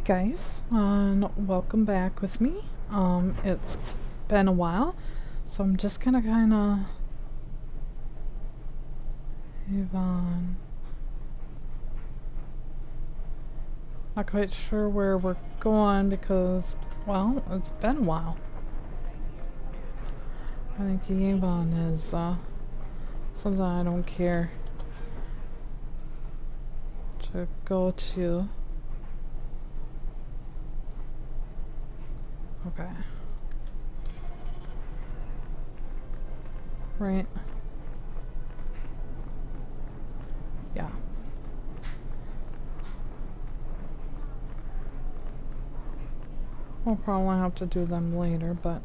guys, and welcome back with me. It's been a while, so I'm just gonna kinda move on. Not quite sure where we're going because, well, it's been a while. I think Avon is something I don't care to go to. Okay. Right. Yeah. We'll probably have to do them later, but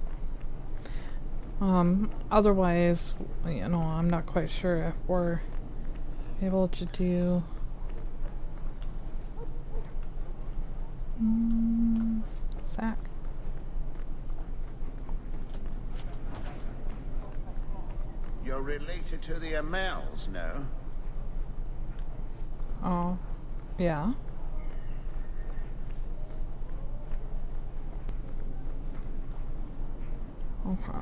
otherwise, you know, I'm not quite sure if we're able to do sack. You're related to the Merrills, no? Oh, yeah. Okay.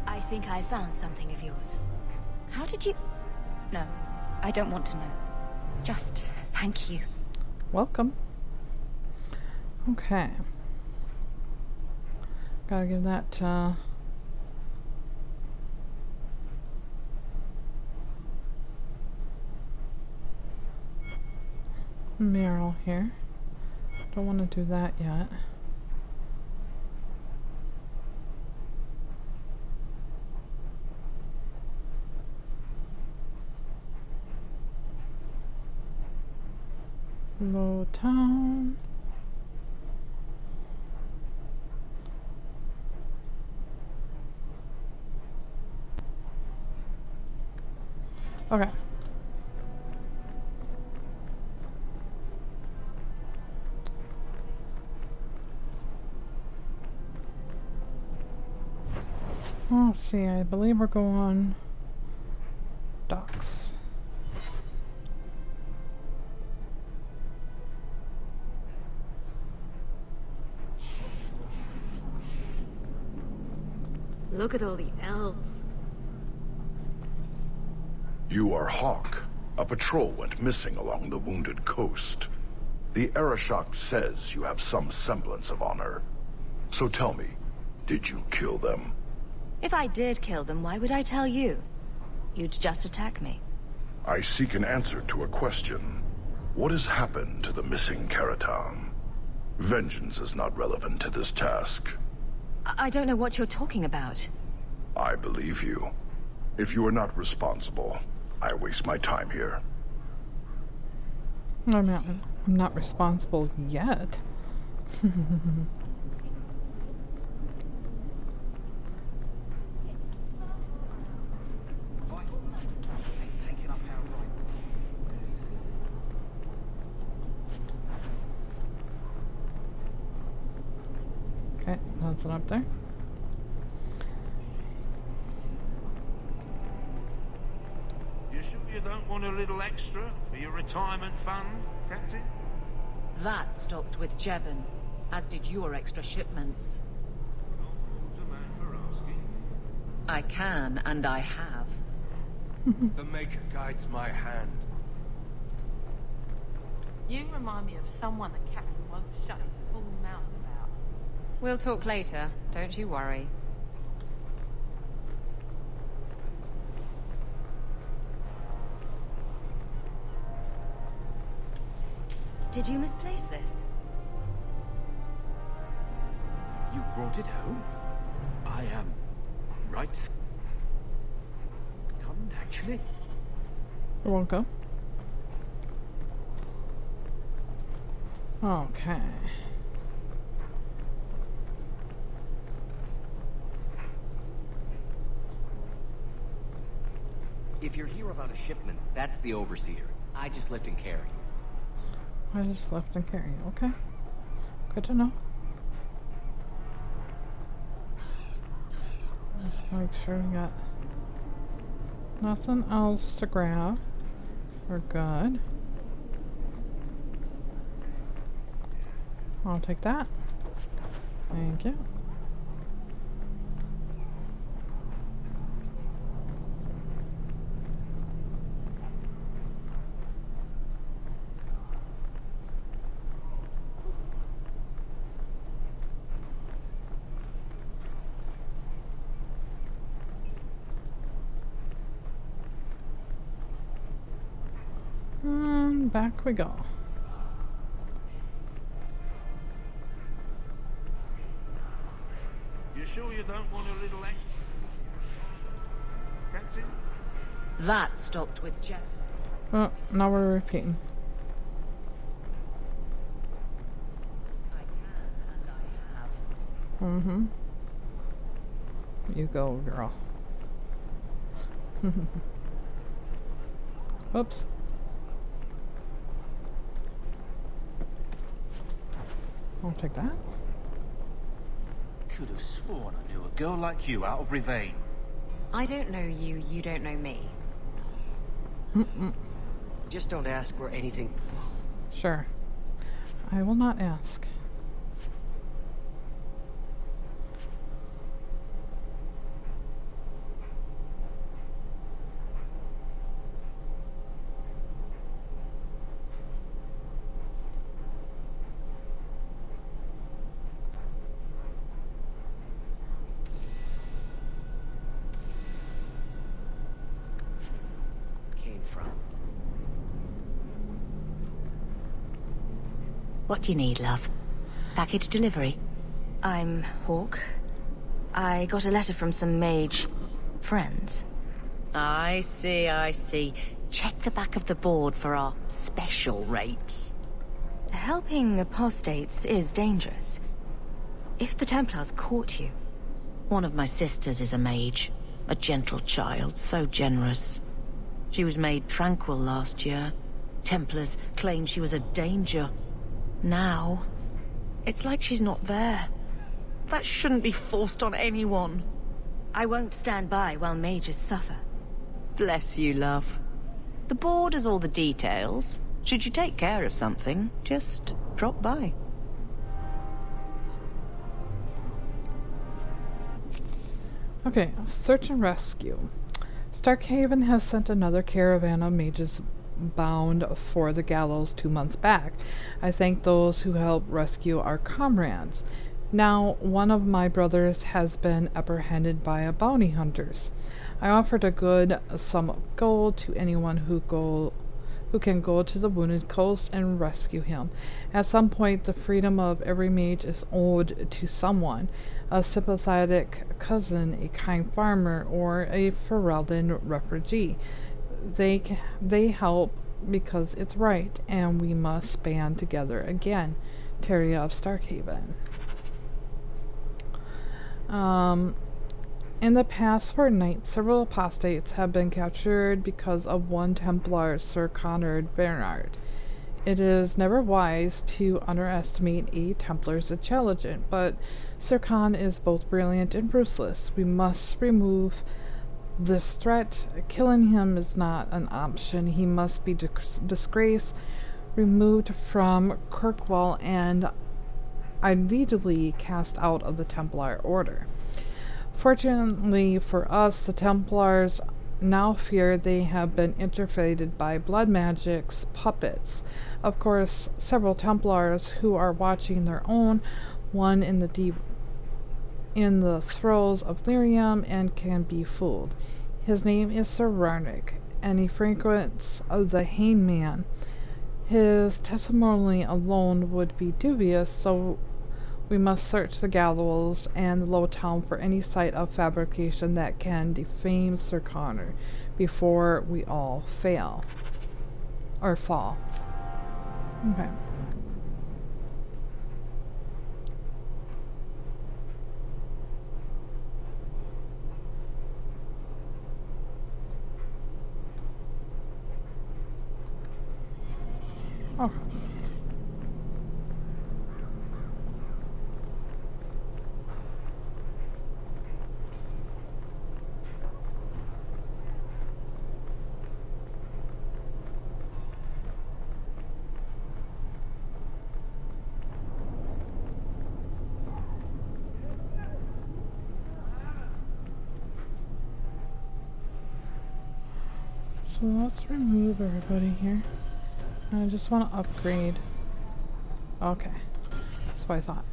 I think I found something of yours. How did you... No, I don't want to know. Just thank you. Welcome. Okay. Gotta give that Merrill here. Don't want to do that yet. Low town. Okay. Well, let's see, I believe we're going docks. Look at all the elves. You are Hawk. A patrol went missing along the wounded coast. The errands says you have some semblance of honor. So tell me, did you kill them? If I did kill them, why would I tell you? You'd just attack me. I seek an answer to a question. What has happened to the missing Karatam? Vengeance is not relevant to this task. I don't know what you're talking about. I believe you. If you are not responsible, I waste my time here. I'm not responsible yet. Okay, nothing up there. You sure you don't want a little extra for your retirement fund, Captain? That stopped with Jevon, as did your extra shipments. Not fault a man for asking. I can, and I have. The Maker guides my hand. You remind me of someone the captain won't shut his full mouth about. We'll talk later, don't you worry. Did you misplace this? You brought it home? I am right. Stunned, actually. You're welcome. Okay. If you're here about a shipment, that's the overseer. I just lift and carry. I just left and carry. Okay. Good to know. Just make sure we got nothing else to grab. We're good. I'll take that. Thank you. And back we go. You sure you don't want a little extra? Captain? That stopped with Jebben. Oh, now we're repeating. I can, and I have. Mm-hmm. You go, girl. Whoops. I'll take that. Could have sworn I knew a girl like you out of Ravane. I don't know you, you don't know me. Just don't ask for anything. Sure. I will not ask. Came from. What do you need, love? Package delivery? I'm Hawk. I got a letter from some mage friends. I see, I see. Check the back of the board for our special rates. Helping apostates is dangerous. If the Templars caught you... One of my sisters is a mage. A gentle child, so generous. She was made tranquil last year. Templars claimed she was a danger. Now, it's like she's not there. That shouldn't be forced on anyone. I won't stand by while mages suffer. Bless you, love. The board has all the details. Should you take care of something, just drop by. Okay, search and rescue. Starkhaven has sent another caravan of mages bound for the gallows 2 months back. I thank those who helped rescue our comrades. Now, one of my brothers has been apprehended by a bounty hunters. I offered a good sum of gold to anyone who can go to the Wounded Coast and rescue him. At some point, the freedom of every mage is owed to someone, a sympathetic cousin, a kind farmer, or a Ferelden refugee. They help because it's right, and we must band together again. Terria of Starkhaven. In the past fortnight, several apostates have been captured because of one Templar, Sir Conrad Bernard. It is never wise to underestimate a Templar's intelligence, but Sir Con is both brilliant and ruthless. We must remove this threat. Killing him is not an option. He must be disgraced, removed from Kirkwall, and immediately cast out of the Templar Order. Fortunately for us, the Templars now fear they have been interfeited by Blood Magic's puppets. Of course, several Templars who are watching their own, one in the throes of lyrium, and can be fooled. His name is Sir Rarnick, and he frequents the Hangman. His testimony alone would be dubious, so we must search the gallows and the low town for any site of fabrication that can defame Sir Connor before we all fail. Or fall. Okay. Okay. So let's remove everybody here. I just want to upgrade. Okay. That's what I thought.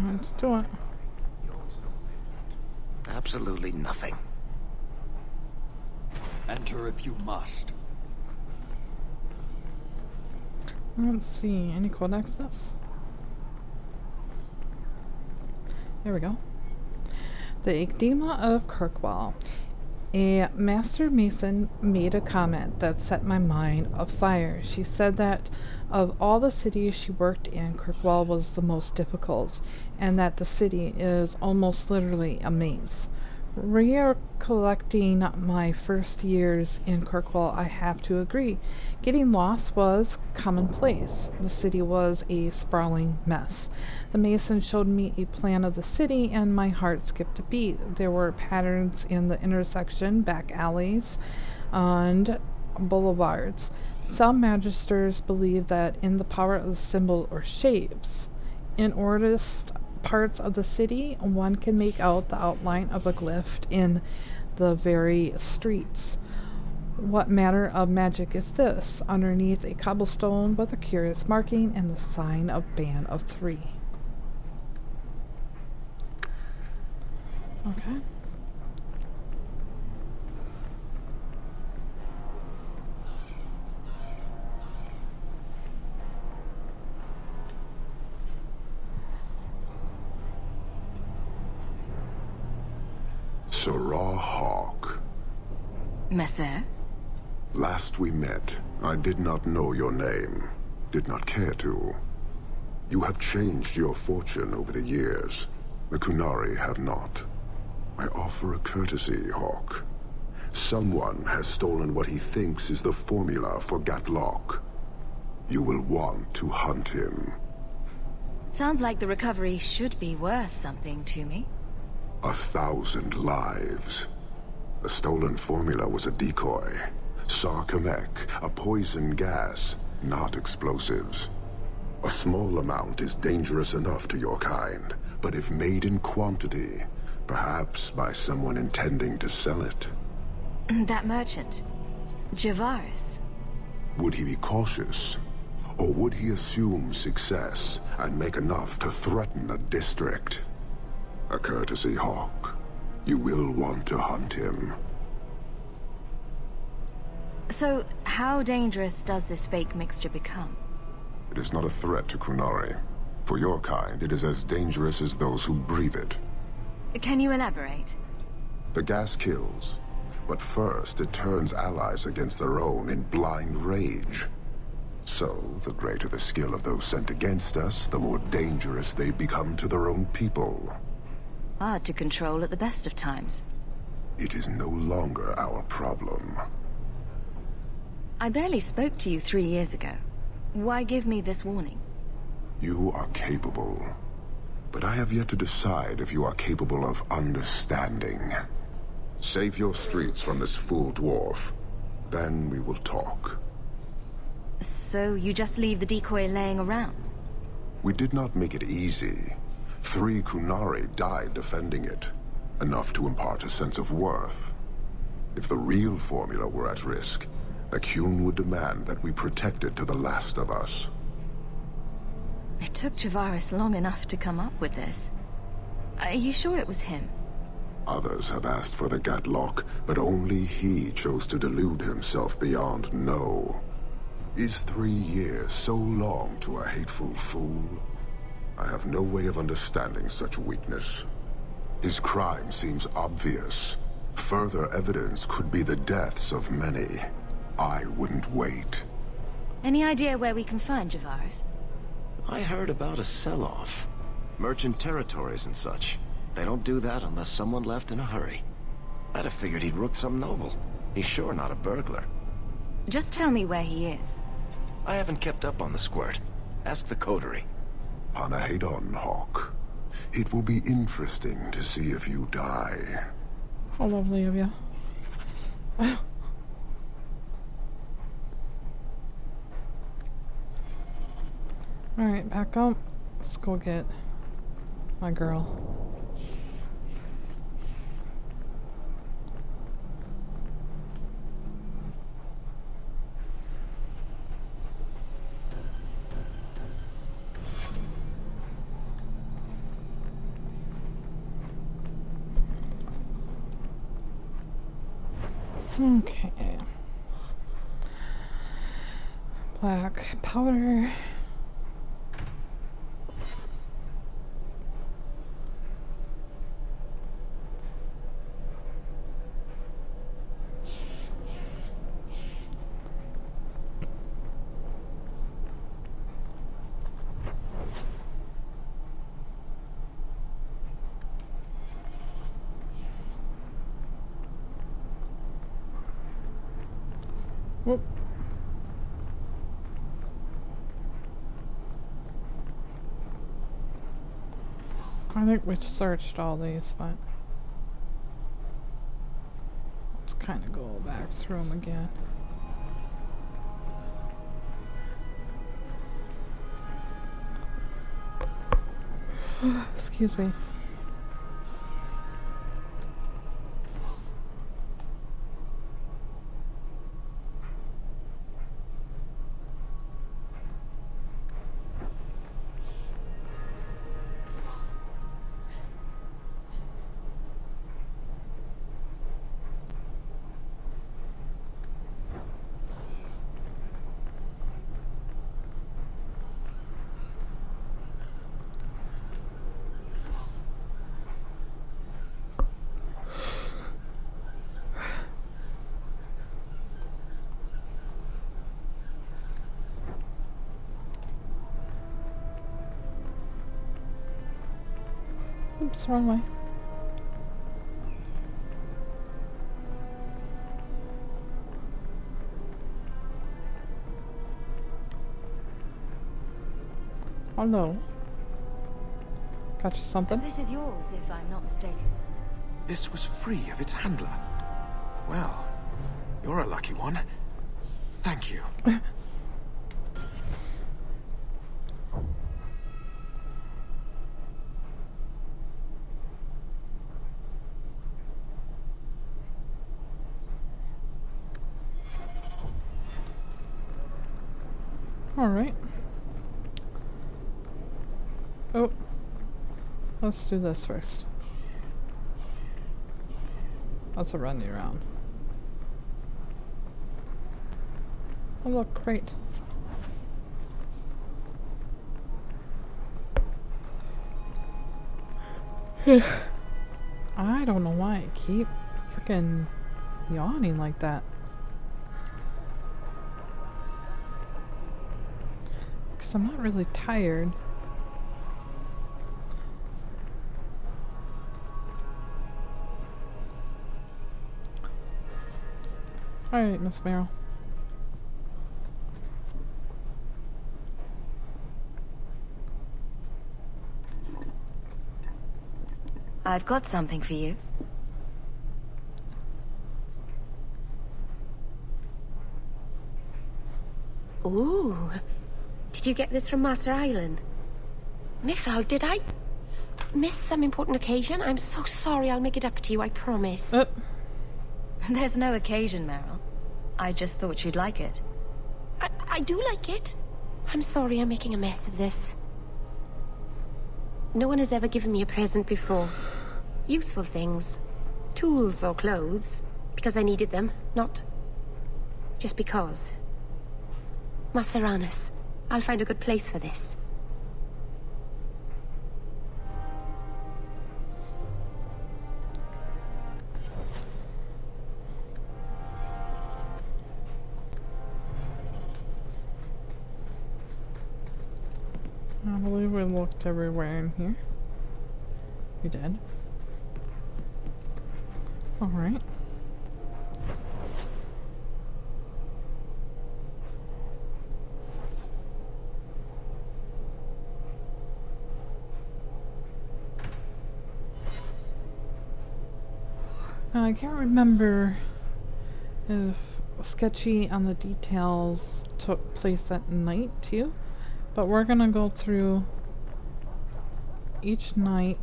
Let's do it. Absolutely nothing. Enter if you must. Let's see. Any codexes? There we go. The Enigma of Kirkwall. A master mason made a comment that set my mind afire. She said that of all the cities she worked in, Kirkwall was the most difficult, and that the city is almost literally a maze. Recollecting my first years in Kirkwall, I have to agree. Getting lost was commonplace. The city was a sprawling mess. The mason showed me a plan of the city, and my heart skipped a beat. There were patterns in the intersection, back alleys, and boulevards. Some magisters believe that in the power of the symbol or shapes. In oldest parts of the city, one can make out the outline of a glyph in the very streets. What manner of magic is this? Underneath a cobblestone with a curious marking and the sign of band of 3. Okay. Sirrah Hawk. Messer? Last we met, I did not know your name. Did not care to. You have changed your fortune over the years. The Kunari have not. I offer a courtesy, Hawk. Someone has stolen what he thinks is the formula for Gatlock. You will want to hunt him. Sounds like the recovery should be worth something to me. 1,000 lives. The stolen formula was a decoy. Sarkamek, a poison gas, not explosives. A small amount is dangerous enough to your kind, but if made in quantity, perhaps by someone intending to sell it. That merchant, Javaris. Would he be cautious? Or would he assume success and make enough to threaten a district? A courtesy, Hawk. You will want to hunt him. So, how dangerous does this fake mixture become? It is not a threat to Kunari. For your kind, it is as dangerous as those who breathe it. Can you elaborate? The gas kills, But first, it turns allies against their own in blind rage. So, the greater the skill of those sent against us, the more dangerous they become to their own people. Hard to control at the best of times. It is no longer our problem. I barely spoke to you 3 years ago. Why give me this warning? You are capable. But I have yet to decide if you are capable of understanding. Save your streets from this fool dwarf. Then we will talk. So you just leave the decoy laying around? We did not make it easy. 3 Kunari died defending it. Enough to impart a sense of worth. If the real formula were at risk, Akun would demand that we protect it to the last of us. It took Javaris long enough to come up with this. Are you sure it was him? Others have asked for the Gatlock, but only he chose to delude himself beyond no. Is 3 years so long to a hateful fool? I have no way of understanding such weakness. His crime seems obvious. Further evidence could be the deaths of many. I wouldn't wait. Any idea where we can find Javaris? I heard about a sell-off. Merchant territories and such. They don't do that unless someone left in a hurry. I'd have figured he'd rooked some noble. He's sure not a burglar. Just tell me where he is. I haven't kept up on the squirt. Ask the coterie. Panahedon, Hawk. It will be interesting to see if you die. How lovely of you. Alright, back up. Let's go get my girl. Okay. Black powder. Whoop. I think we searched all these, but let's kind of go back through them again. Excuse me. Oops, wrong way. Oh no. Got you something? This is yours, if I'm not mistaken. This was free of its handler. Well, you're a lucky one. Thank you. All right. Oh, let's do this first. That's a running around. Oh look, great. I don't know why I keep freaking yawning like that? Because I'm not really tired. Alright, Miss Merrill. I've got something for you. Ooh. Did you get this from Master Island? Mythal, did I miss some important occasion? I'm so sorry. I'll make it up to you, I promise. There's no occasion, Merrill. I just thought you'd like it. I do like it. I'm sorry I'm making a mess of this. No one has ever given me a present before. Useful things. Tools or clothes. Because I needed them, not just because. Maseranas, I'll find a good place for this. I believe we looked everywhere in here. We did. Alright. Now, I can't remember if Sketchy on the details took place at night too, but we're gonna go through each night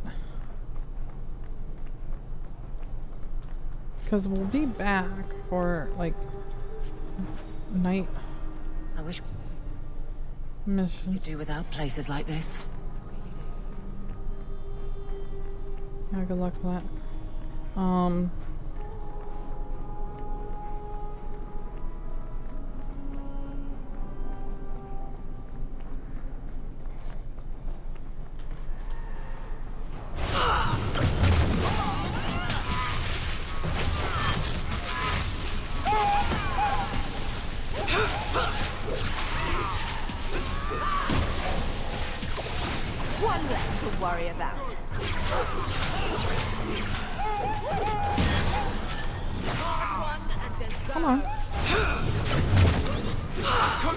because we'll be back for like night I wish missions. we could do without places like this. Yeah, good luck with that. One less to worry about. Come on. I'll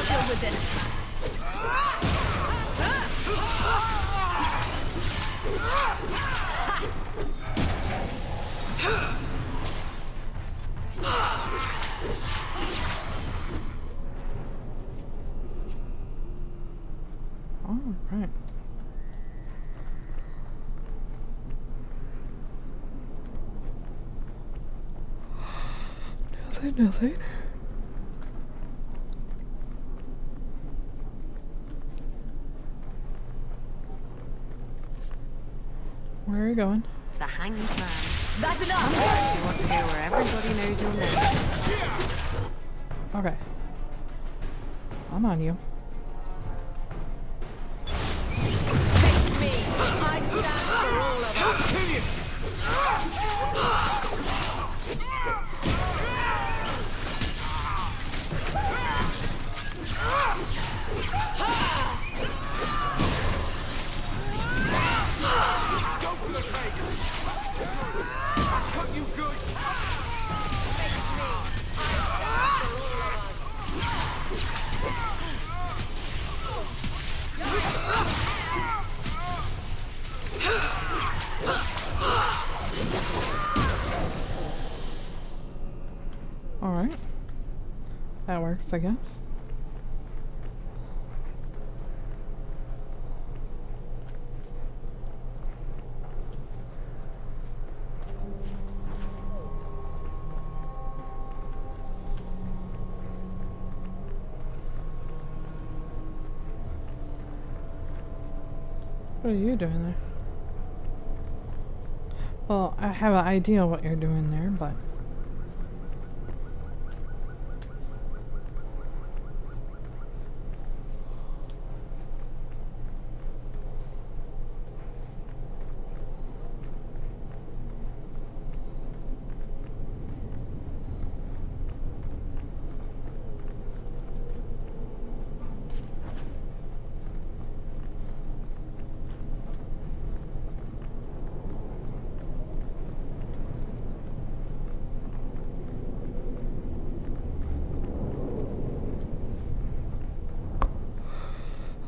deal with this. All right. Nothing. Where are you going? The Hanged Man. That's enough! You want to go where everybody knows your name. Okay. I'm on you. Face me! I stand for all of Go for the face! I cut you good! Face me! I stand for all of us! Alright. That works, I guess. What are you doing there? Well, I have an idea what you're doing there, but...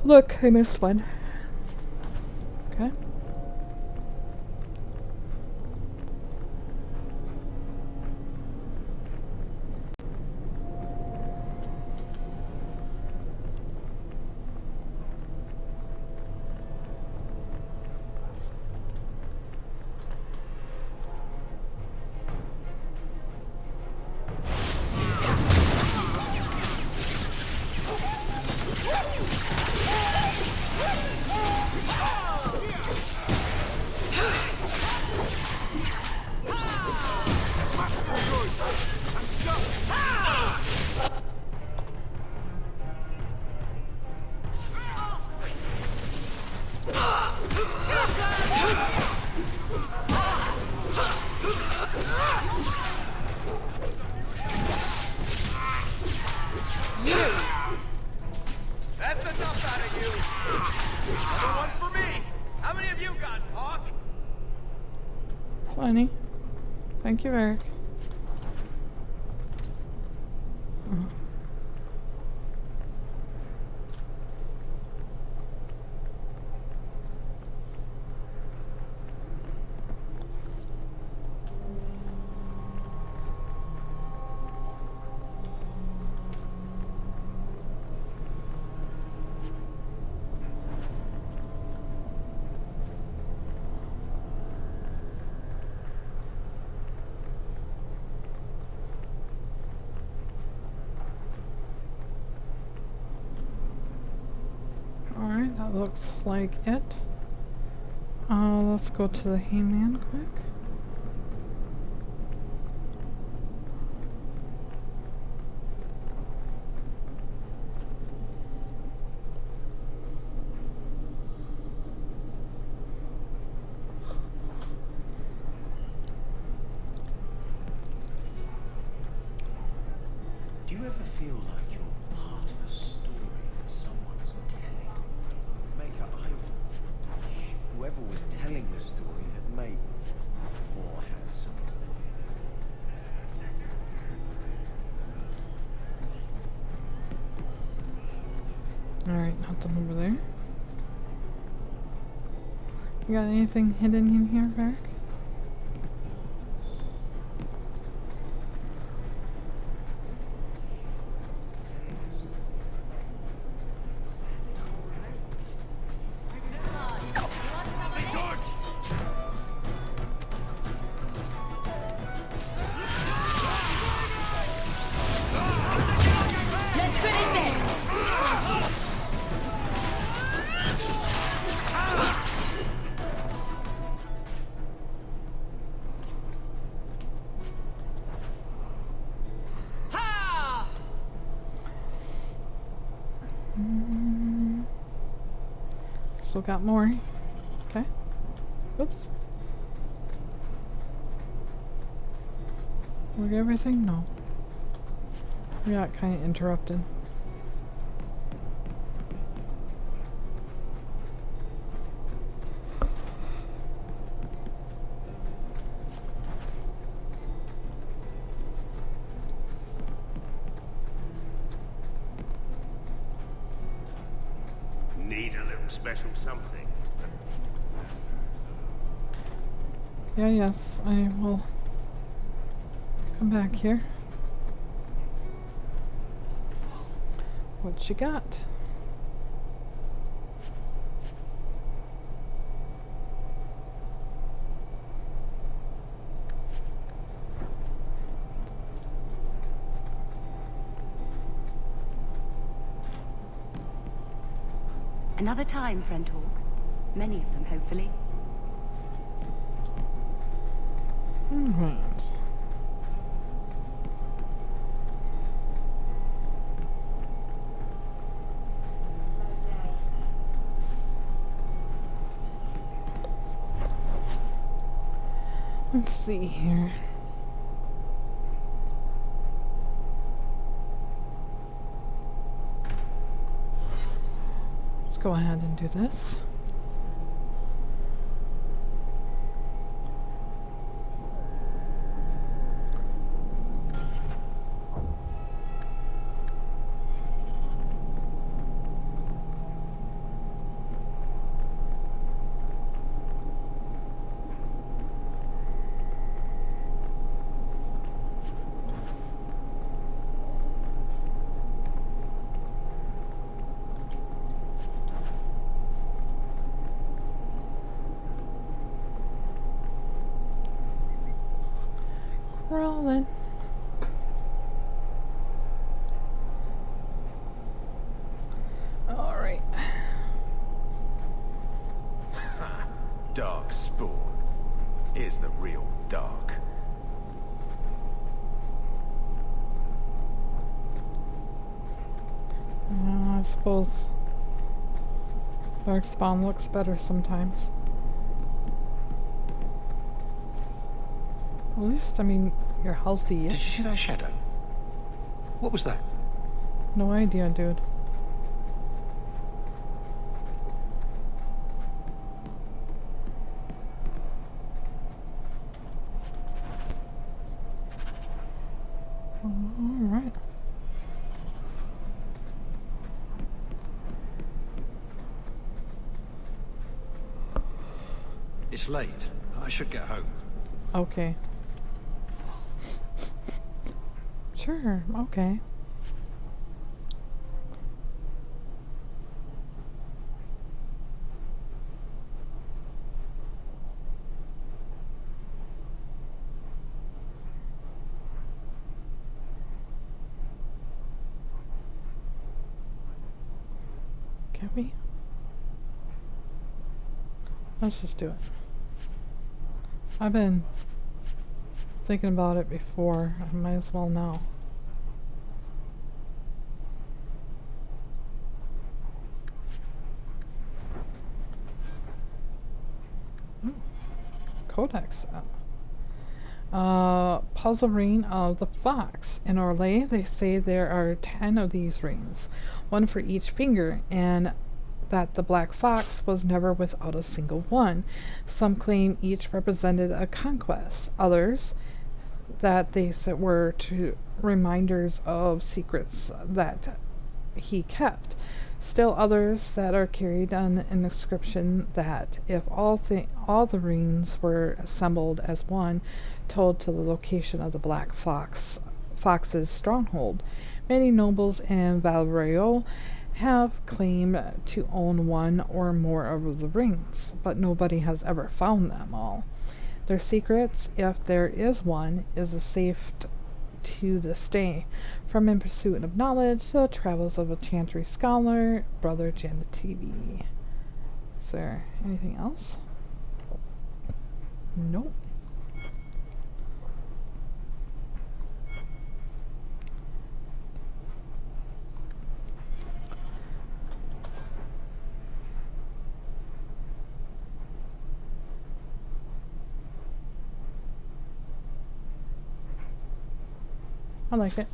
Look, I missed one. Okay. That's enough out of you! Another one for me! How many of you got, Hawk? Funny. Thank you, Eric. Alright, that looks like it. Let's go to the Hangman quick. Do you ever feel like you're part of a story that someone's telling? Maker, I wish whoever was telling the story had made more handsome. Alright, nothing over there. You got anything hidden in here, Varric? Let's finish this! Still got more. Okay. Oops. We got everything? No. We got kind of interrupted. Need a little special something. Yeah, yes, I will come back here. What you got? Another time, friend Hawk. Many of them, hopefully. Alright. Let's see here. Let's go ahead and do this. Rolling. All right. Dark spawn. Here's the real dark. Yeah, I suppose dark spawn looks better sometimes. At least, I mean, you're healthy. Did you see that shadow? What was that? No idea, dude. Alright. It's late. I should get home. Okay. Sure, okay. Can we? Let's just do it. I've been thinking about it before. I might as well now. Ooh. Codex. Puzzle ring of the fox. In Orlais, they say there are 10 of these rings, one for each finger, and that the black fox was never without a single one. Some claim each represented a conquest. Others that they were reminders of secrets that he kept. Still others that are carried on an inscription that, if all the rings were assembled as one, told to the location of the black fox's stronghold. Many nobles in Valreal have claimed to own one or more of the rings, but nobody has ever found them all. Their secrets, if there is one, is safe to this day. From In Pursuit of Knowledge, The Travels of a Chantry Scholar, Brother Janet TV. Is there anything else? Nope. I like it.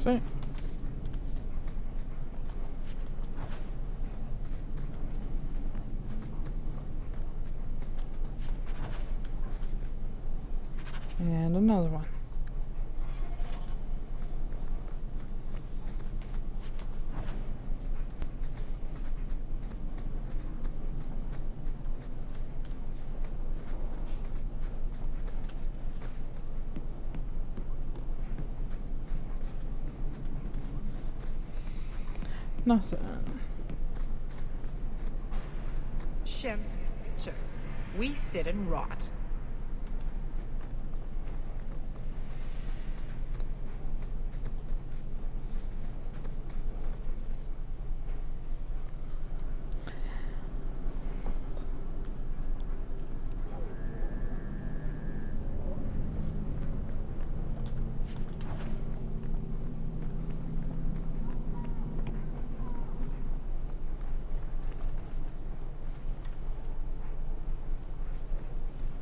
Sweet. And another one. Nothing. Shem, we sit and rot.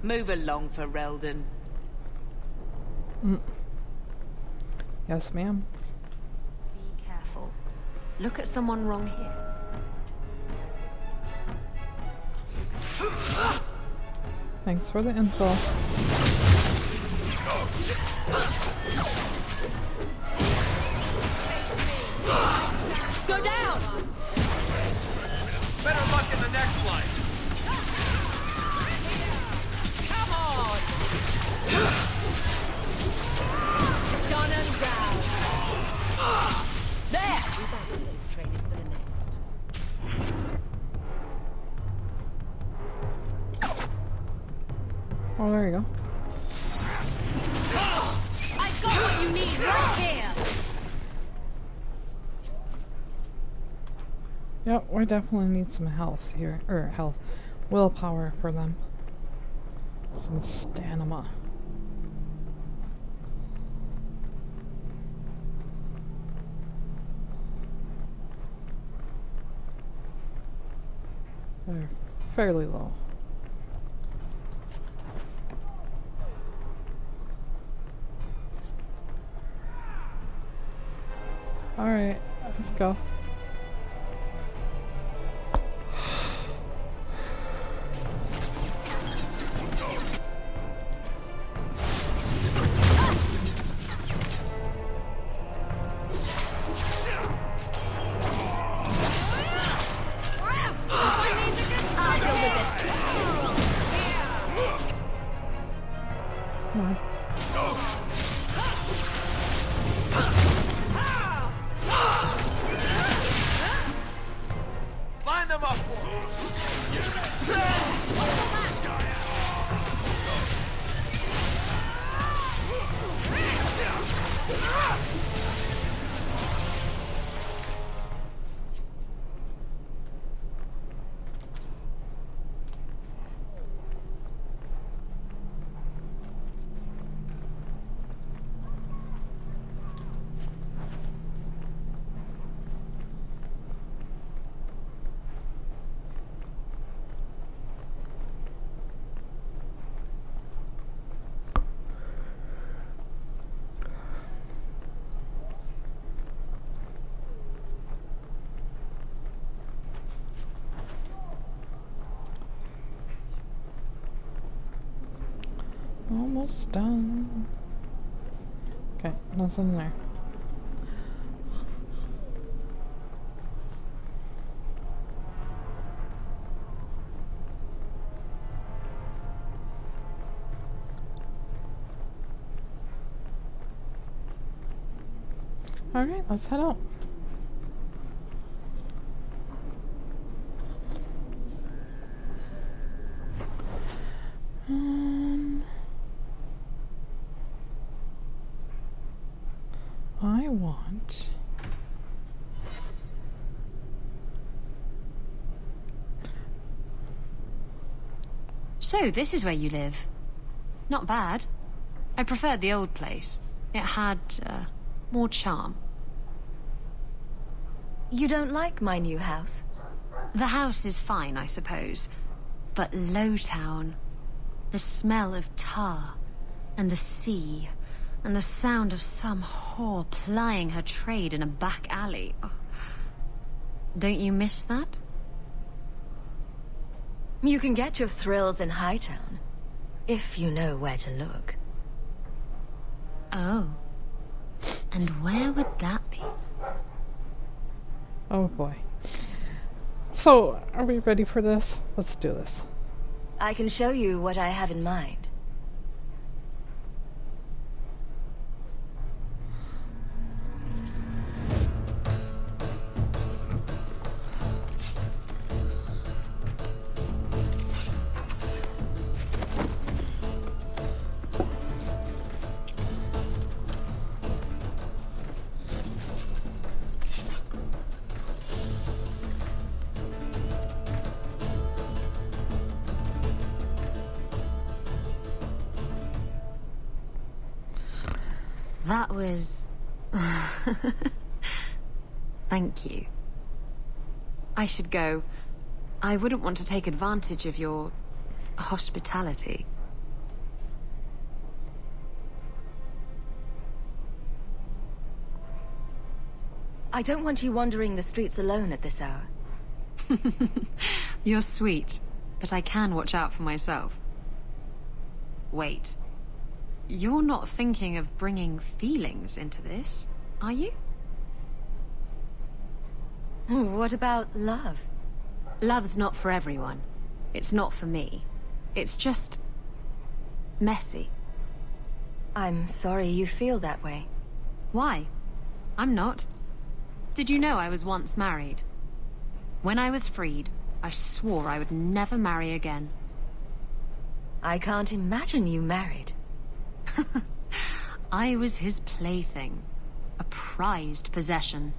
Move along for Reldon. Yes, ma'am. Be careful. Look at someone wrong here. Thanks for the info. Go down! Better luck in the next one. Come on! Done and down. There! We better get this training for the next. Oh, there you go. I've got what you need right here! Yep, we definitely need some health here. Or health. Willpower for them. Some stamina. They're fairly low. Alright, let's go. Line them up. Almost done. Okay, nothing there. Alright, let's head out. I want... So, this is where you live. Not bad. I preferred the old place. It had, more charm. You don't like my new house? The house is fine, I suppose. But Lowtown... the smell of tar, and the sea, and the sound of some whore plying her trade in a back alley. Oh. Don't you miss that? You can get your thrills in Hightown, if you know where to look. Oh. And where would that be? Oh boy. So, are we ready for this? Let's do this. I can show you what I have in mind. That was... Thank you. I should go. I wouldn't want to take advantage of your... hospitality. I don't want you wandering the streets alone at this hour. You're sweet, but I can watch out for myself. Wait. You're not thinking of bringing feelings into this, are you? What about love? Love's not for everyone. It's not for me. It's just... messy. I'm sorry you feel that way. Why? I'm not. Did you know I was once married? When I was freed, I swore I would never marry again. I can't imagine you married. I was his plaything. A prized possession.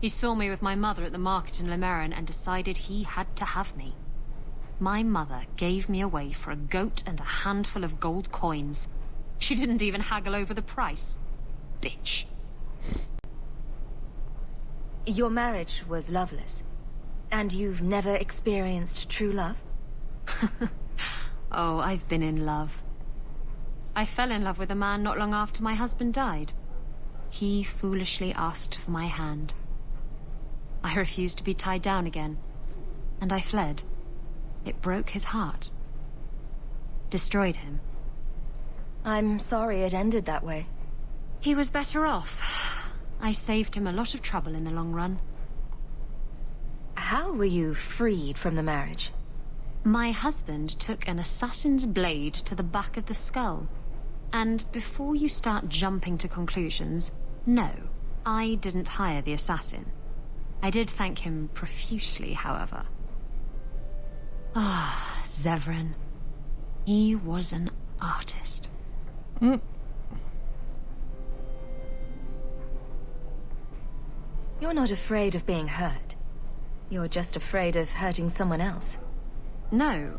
He saw me with my mother at the market in Merrill and decided he had to have me. My mother gave me away for a goat and a handful of gold coins. She didn't even haggle over the price. Bitch. Your marriage was loveless. And you've never experienced true love? Oh, I've been in love. I fell in love with a man not long after my husband died. He foolishly asked for my hand. I refused to be tied down again, and I fled. It broke his heart. Destroyed him. I'm sorry it ended that way. He was better off. I saved him a lot of trouble in the long run. How were you freed from the marriage? My husband took an assassin's blade to the back of the skull. And before you start jumping to conclusions, no, I didn't hire the assassin. I did thank him profusely, however. Ah, Zevran. He was an artist. You're not afraid of being hurt. You're just afraid of hurting someone else. No,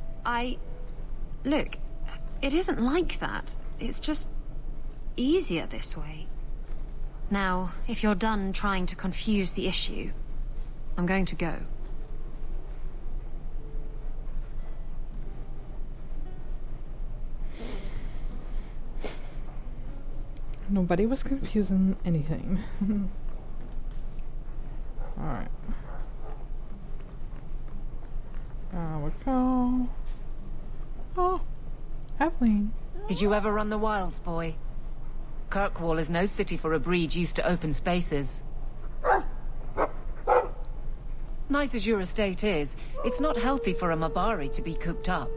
Look, it isn't like that. It's just easier this way. Now, if you're done trying to confuse the issue, I'm going to go. Nobody was confusing anything. Alright. We go. Oh, Evelyn. Did you ever run the wilds, boy? Kirkwall is no city for a breed used to open spaces. Nice as your estate is, it's not healthy for a Mabari to be cooped up.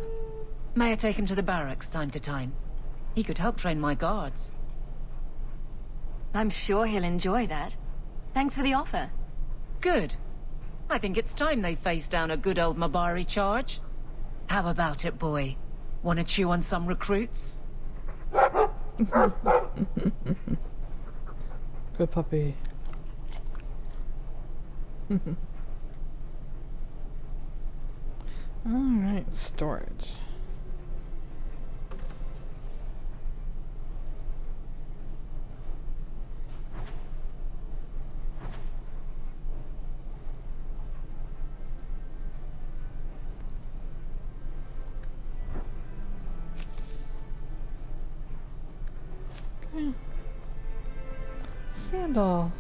May I take him to the barracks time to time? He could help train my guards. I'm sure he'll enjoy that. Thanks for the offer. Good. I think it's time they face down a good old Mabari charge. How about it, boy? Want to chew on some recruits? Good puppy. Alright, storage. Okay. Sandal.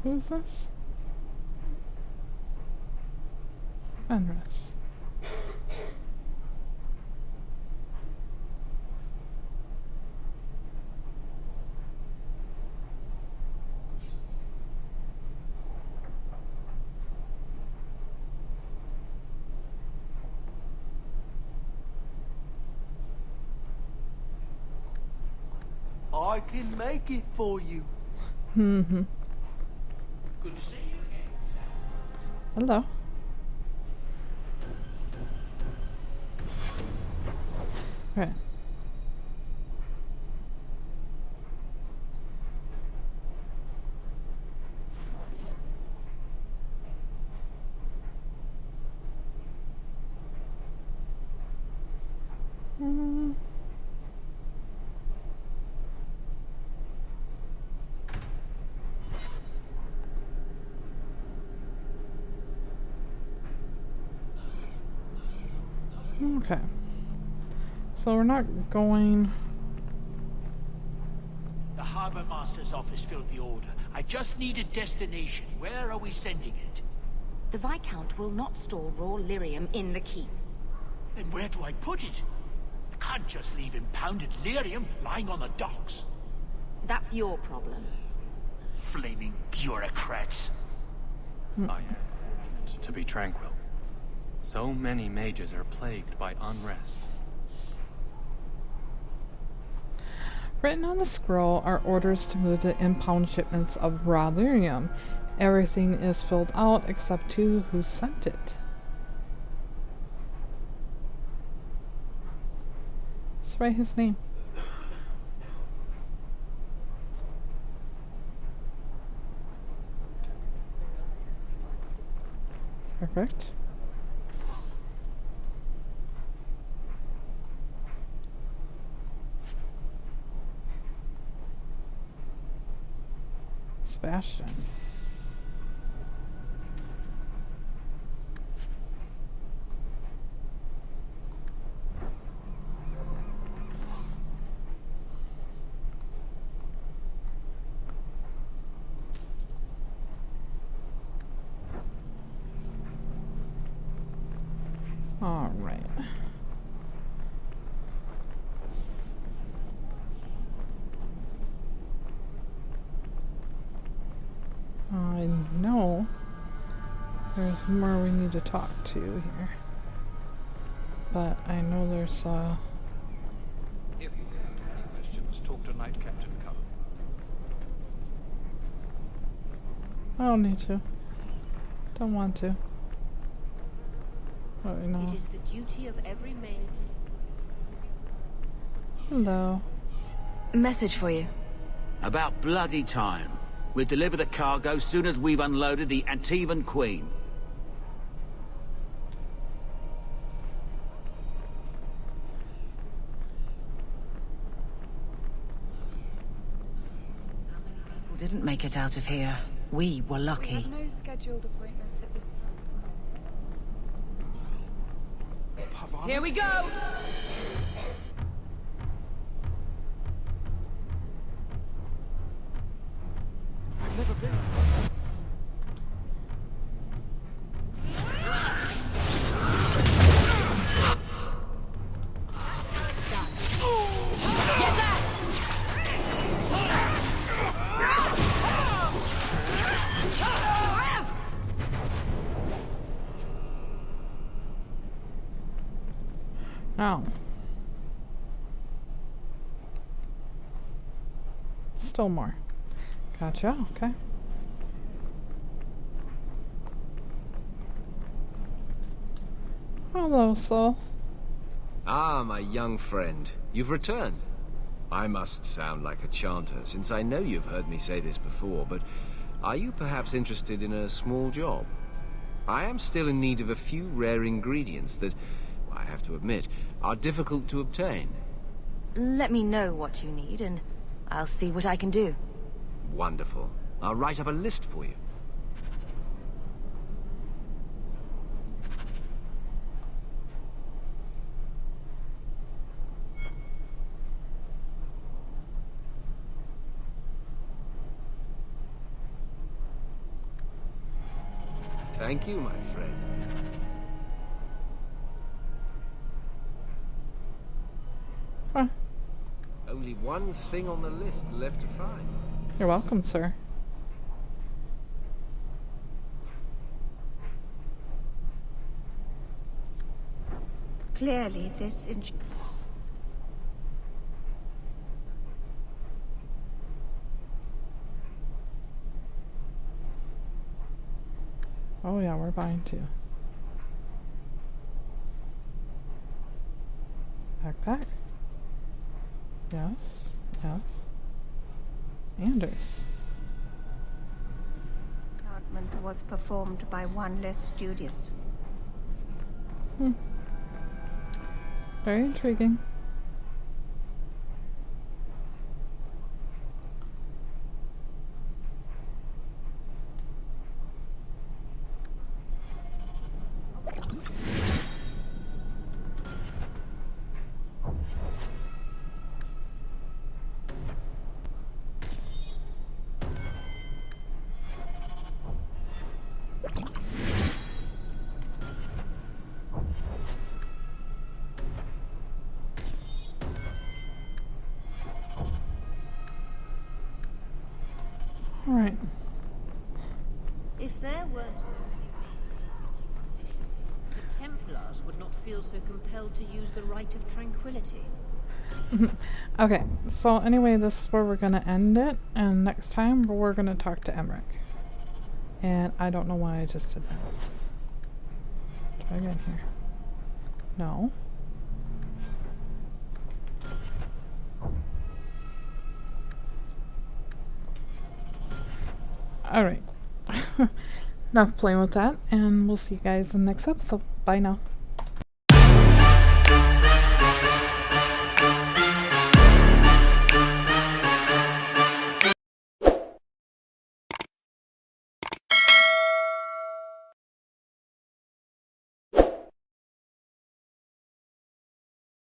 Who's this? Fenris. I can make it for you. Mm-hmm. Good to see you again. Hello. Right. Mm. Okay. So we're not going... The Harbor Master's office filled the order. I just need a destination. Where are we sending it? The Viscount will not store raw lyrium in the keep. Then where do I put it? I can't just leave impounded lyrium lying on the docks. That's your problem. Flaming bureaucrats. I am fortunate to be tranquil. So many mages are plagued by unrest. Written on the scroll are orders to move the impound shipments of raw lyrium. Everything is filled out except to who sent it. Let's write his name. Perfect. Sebastian. All right. I know there's more we need to talk to here, but I know there's If you have any questions, talk to Knight Captain Cullen. I don't need to. Don't want to. Oh, you know. It is the duty of every mage. Hello. Message for you. About bloody time. We'll deliver the cargo soon as we've unloaded the Antivan Queen. Didn't make it out of here. We were lucky. We have no scheduled appointments at this time. Here we go! I've never been. Oh. Still more. Gotcha, okay. Hello, Soul. Ah, my young friend. You've returned. I must sound like a chanter, since I know you've heard me say this before, but are you perhaps interested in a small job? I am still in need of a few rare ingredients that, I have to admit, are difficult to obtain. Let me know what you need, and I'll see what I can do. Wonderful. I'll write up a list for you. Thank you, my friend. Huh. Only one thing on the list left to find. You're welcome, sir. Clearly, this Oh yeah, we're buying too. Backpack. Yes, yes. Anders. Enchantment was performed by one less studious. Very intriguing. All right. If there weren't so many the Templars would not feel so compelled to use the right of tranquility. Okay, so anyway, this is where we're gonna end it, and next time we're gonna talk to Emmerich. And I don't know why I just did that. Try again here. No. Alright. Enough playing with that, and we'll see you guys in the next episode. Bye now.